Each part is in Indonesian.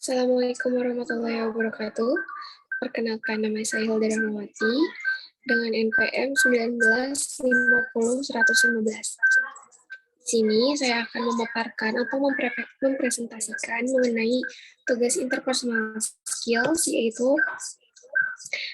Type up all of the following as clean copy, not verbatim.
Assalamualaikum warahmatullahi wabarakatuh. Perkenalkan, nama saya Hilda Rahmawati dengan NPM 1950-115. Di sini saya akan memaparkan atau mempresentasikan mengenai tugas interpersonal skills, yaitu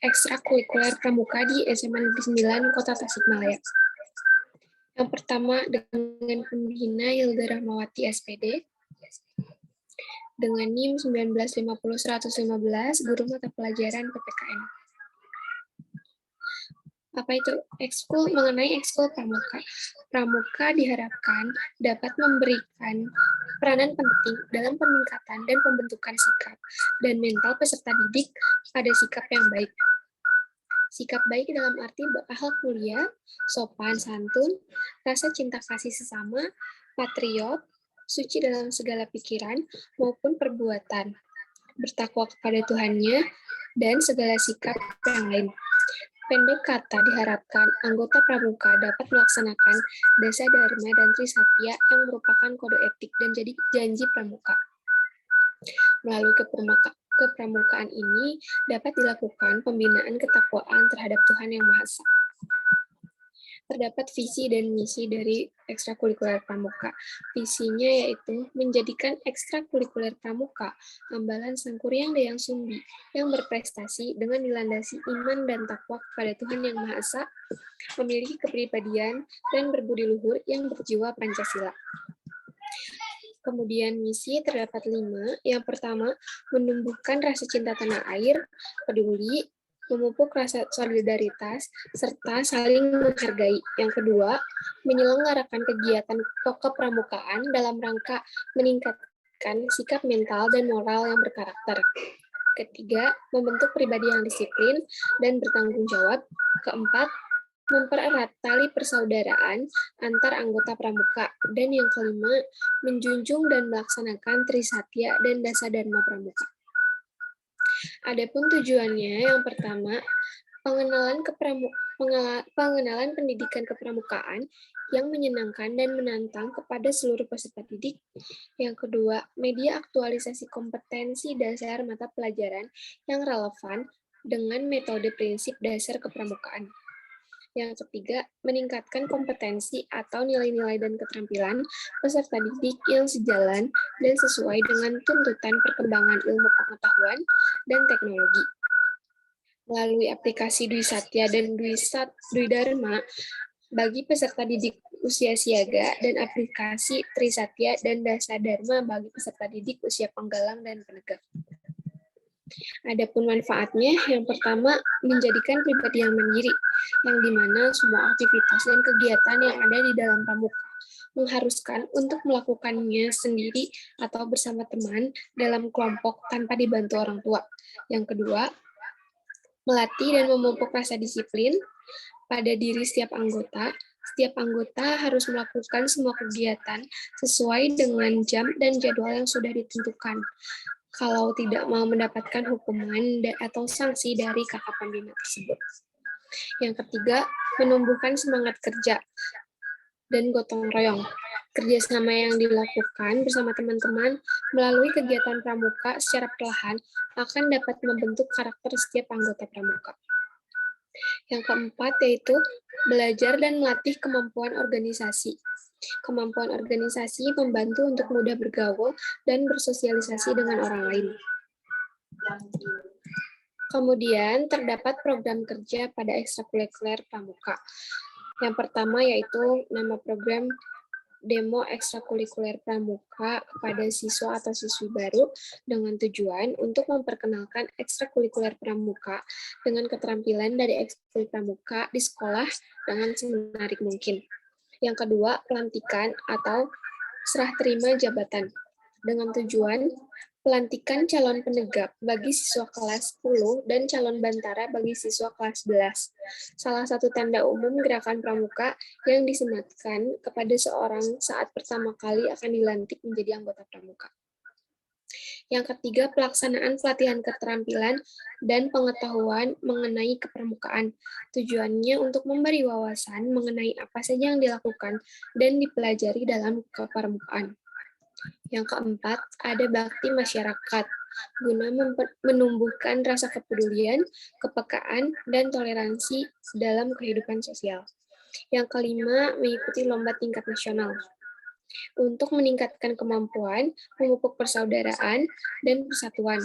ekstrakurikuler pramuka di SMA Negeri 9 Kota Tasikmalaya. Yang pertama, dengan pembina Hilda Rahmawati SPD, dengan NIM 1950-115, guru mata pelajaran PPKN. Apa itu ekskul? Mengenai ekskul pramuka. Pramuka diharapkan dapat memberikan peranan penting dalam peningkatan dan pembentukan sikap dan mental peserta didik pada sikap yang baik. Sikap baik dalam arti berakhlak mulia, sopan santun, rasa cinta kasih sesama, patriot, suci dalam segala pikiran maupun perbuatan, bertakwa kepada Tuhannya, dan segala sikap yang lain. Pendek kata, diharapkan anggota pramuka dapat melaksanakan dasa dharma dan trisatya yang merupakan kode etik dan jadi janji pramuka. Melalui kepramukaan ini dapat dilakukan pembinaan ketakwaan terhadap Tuhan Yang Maha Esa. Terdapat visi dan misi dari ekstrakurikuler pramuka. Visinya yaitu menjadikan ekstrakurikuler pramuka ambalan Sangkuriang Dayang Sumbi yang berprestasi dengan dilandasi iman dan takwa kepada Tuhan Yang Maha Esa, memiliki kepribadian dan berbudi luhur yang berjiwa Pancasila. Kemudian misi terdapat 5. Yang pertama, menumbuhkan rasa cinta tanah air, peduli, memupuk rasa solidaritas, serta saling menghargai. Yang kedua, menyelenggarakan kegiatan kepramukaan dalam rangka meningkatkan sikap mental dan moral yang berkarakter. Ketiga, membentuk pribadi yang disiplin dan bertanggung jawab. Keempat, mempererat tali persaudaraan antar anggota pramuka. Dan yang kelima, menjunjung dan melaksanakan trisatya dan dasa dharma pramuka. Adapun tujuannya, yang pertama, pengenalan pendidikan kepramukaan yang menyenangkan dan menantang kepada seluruh peserta didik. Yang kedua, media aktualisasi kompetensi dasar mata pelajaran yang relevan dengan metode prinsip dasar kepramukaan. Yang ketiga, meningkatkan kompetensi atau nilai-nilai dan keterampilan peserta didik yang sejalan dan sesuai dengan tuntutan perkembangan ilmu pengetahuan dan teknologi. Melalui aplikasi Dwi Satya dan Dwi Dharma bagi peserta didik usia siaga dan aplikasi Trisatya dan Dasa Dharma bagi peserta didik usia penggalang dan penegak. Adapun manfaatnya, yang pertama, menjadikan pribadi yang mandiri, yang dimana semua aktivitas dan kegiatan yang ada di dalam pramuka mengharuskan untuk melakukannya sendiri atau bersama teman dalam kelompok tanpa dibantu orang tua. Yang kedua, melatih dan memupuk rasa disiplin pada diri setiap anggota. Setiap anggota harus melakukan semua kegiatan sesuai dengan jam dan jadwal yang sudah ditentukan. Kalau tidak mau mendapatkan hukuman atau sanksi dari kakak pembina tersebut. Yang ketiga, menumbuhkan semangat kerja dan gotong royong. Kerjasama yang dilakukan bersama teman-teman melalui kegiatan pramuka secara perlahan akan dapat membentuk karakter setiap anggota pramuka. Yang keempat yaitu belajar dan melatih kemampuan organisasi. Kemampuan organisasi membantu untuk mudah bergaul dan bersosialisasi dengan orang lain. Kemudian terdapat program kerja pada ekstrakurikuler pramuka. Yang pertama yaitu nama program Demo Ekstrakurikuler Pramuka kepada siswa atau siswi baru dengan tujuan untuk memperkenalkan ekstrakurikuler pramuka dengan keterampilan dari ekskul pramuka di sekolah dengan semenarik mungkin. Yang kedua, pelantikan atau serah terima jabatan dengan tujuan pelantikan calon penegak bagi siswa kelas 10 dan calon bantara bagi siswa kelas 11. Salah satu tanda umum gerakan pramuka yang disematkan kepada seorang saat pertama kali akan dilantik menjadi anggota pramuka. Yang ketiga, pelaksanaan pelatihan keterampilan dan pengetahuan mengenai kepramukaan. Tujuannya untuk memberi wawasan mengenai apa saja yang dilakukan dan dipelajari dalam kepramukaan. Yang keempat, ada bakti masyarakat, guna menumbuhkan rasa kepedulian, kepekaan, dan toleransi dalam kehidupan sosial. Yang kelima, mengikuti lomba tingkat nasional untuk meningkatkan kemampuan, memupuk persaudaraan, dan persatuan.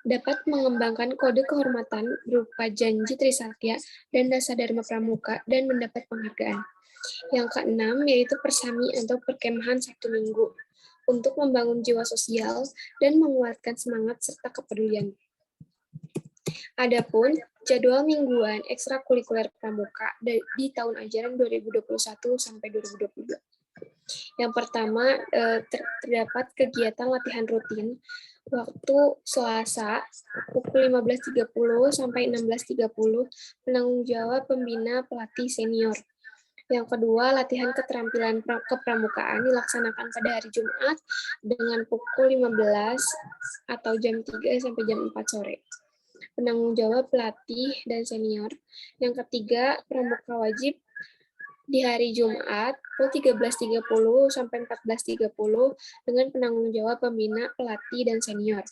Dapat mengembangkan kode kehormatan berupa janji Trisatya dan Dasadharma Pramuka dan mendapat penghargaan. Yang keenam, yaitu persami atau perkemahan Sabtu Minggu untuk membangun jiwa sosial dan menguatkan semangat serta kepedulian. Adapun jadwal mingguan ekstrakurikuler pramuka di tahun ajaran 2021 sampai 2022. Yang pertama, terdapat kegiatan latihan rutin waktu Selasa pukul 15.30 sampai 16.30 penanggung jawab pembina pelatih senior. Yang kedua, latihan keterampilan kepramukaan dilaksanakan pada hari Jumat dengan pukul 15 atau jam 3 sampai jam 4 sore. Penanggung jawab pelatih dan senior. Yang ketiga, pramuka wajib di hari Jumat pukul 13.30 sampai 14.30 dengan penanggung jawab pembina, pelatih, dan senior.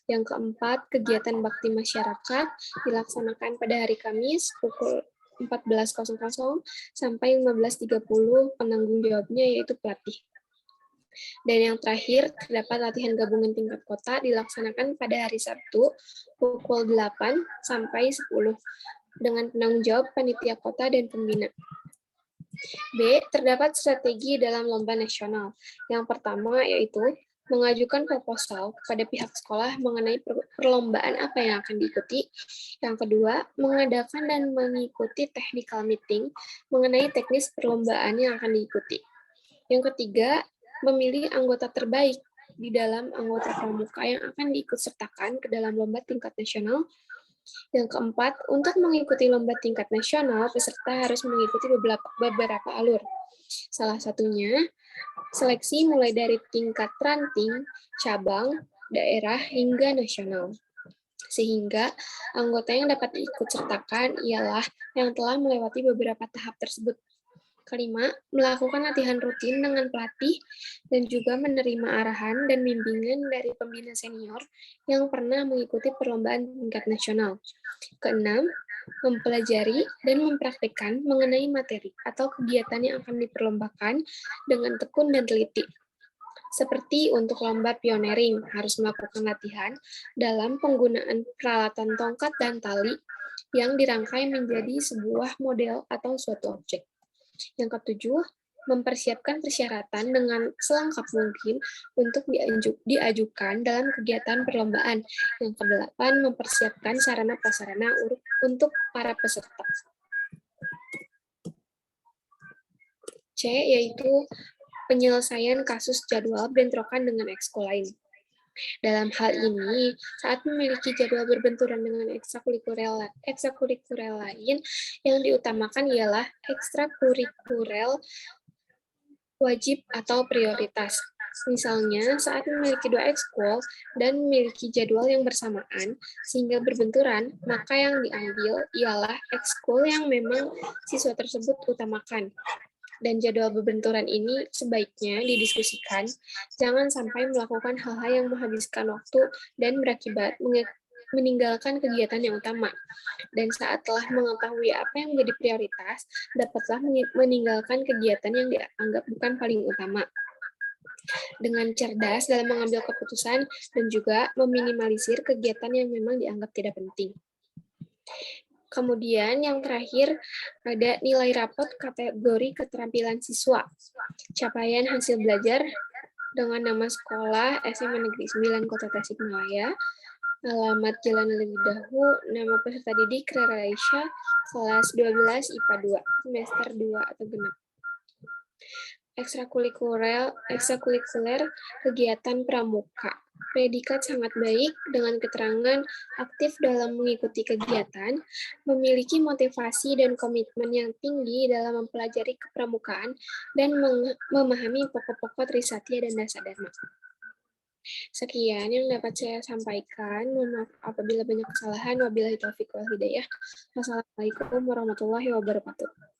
Yang keempat, kegiatan bakti masyarakat dilaksanakan pada hari Kamis pukul 14.00 sampai 15.30, penanggung jawabnya yaitu pelatih. Dan yang terakhir, terdapat latihan gabungan tingkat kota dilaksanakan pada hari Sabtu pukul 8 sampai 10 dengan penanggung jawab panitia kota dan pembina. B. Terdapat strategi dalam lomba nasional. Yang pertama yaitu mengajukan proposal kepada pihak sekolah mengenai perlombaan apa yang akan diikuti. Yang kedua, mengadakan dan mengikuti technical meeting mengenai teknis perlombaan yang akan diikuti. Yang ketiga, memilih anggota terbaik di dalam anggota pramuka yang akan diikutsertakan ke dalam lomba tingkat nasional. Yang keempat, untuk mengikuti lomba tingkat nasional, peserta harus mengikuti beberapa alur. Salah satunya, seleksi mulai dari tingkat ranting, cabang, daerah, hingga nasional. Sehingga anggota yang dapat diikutsertakan ialah yang telah melewati beberapa tahap tersebut. Kelima, melakukan latihan rutin dengan pelatih dan juga menerima arahan dan bimbingan dari pembina senior yang pernah mengikuti perlombaan tingkat nasional. Keenam, mempelajari dan mempraktikkan mengenai materi atau kegiatan yang akan diperlombakan dengan tekun dan teliti. Seperti untuk lomba pioneering, harus melakukan latihan dalam penggunaan peralatan tongkat dan tali yang dirangkai menjadi sebuah model atau suatu objek. Yang ketujuh, mempersiapkan persyaratan dengan selengkap mungkin untuk diajukan dalam kegiatan perlombaan. Yang kedelapan, mempersiapkan sarana-prasarana untuk para peserta. C, yaitu penyelesaian kasus jadwal bentrokan dengan ekskul lain. Dalam hal ini, saat memiliki jadwal berbenturan dengan ekstrakurikuler lain, yang diutamakan ialah ekstrakurikuler wajib atau prioritas. Misalnya, saat memiliki dua ekskul dan memiliki jadwal yang bersamaan, sehingga berbenturan, maka yang diambil ialah ekskul yang memang siswa tersebut utamakan. Dan jadwal berbenturan ini sebaiknya didiskusikan, jangan sampai melakukan hal-hal yang menghabiskan waktu dan berakibat meninggalkan kegiatan yang utama. Dan saat telah mengetahui apa yang menjadi prioritas, dapatlah meninggalkan kegiatan yang dianggap bukan paling utama. Dengan cerdas dalam mengambil keputusan dan juga meminimalisir kegiatan yang memang dianggap tidak penting. Kemudian yang terakhir ada nilai rapot kategori keterampilan siswa. Capaian hasil belajar dengan nama sekolah SMA Negeri 9 Kota Tasikmalaya, alamat Jalan Lidahu, nama peserta didik Rara Aisyah, kelas 12 IPA 2, semester 2 atau genap. Ekstrakurikuler kegiatan pramuka. Predikat sangat baik dengan keterangan aktif dalam mengikuti kegiatan, memiliki motivasi dan komitmen yang tinggi dalam mempelajari kepramukaan, dan memahami pokok-pokok Trisatya dan Dasadharma. Sekian yang dapat saya sampaikan. Mohon maaf apabila banyak kesalahan. Wabillahi taufiq wal hidayah. Wassalamualaikum warahmatullahi wabarakatuh.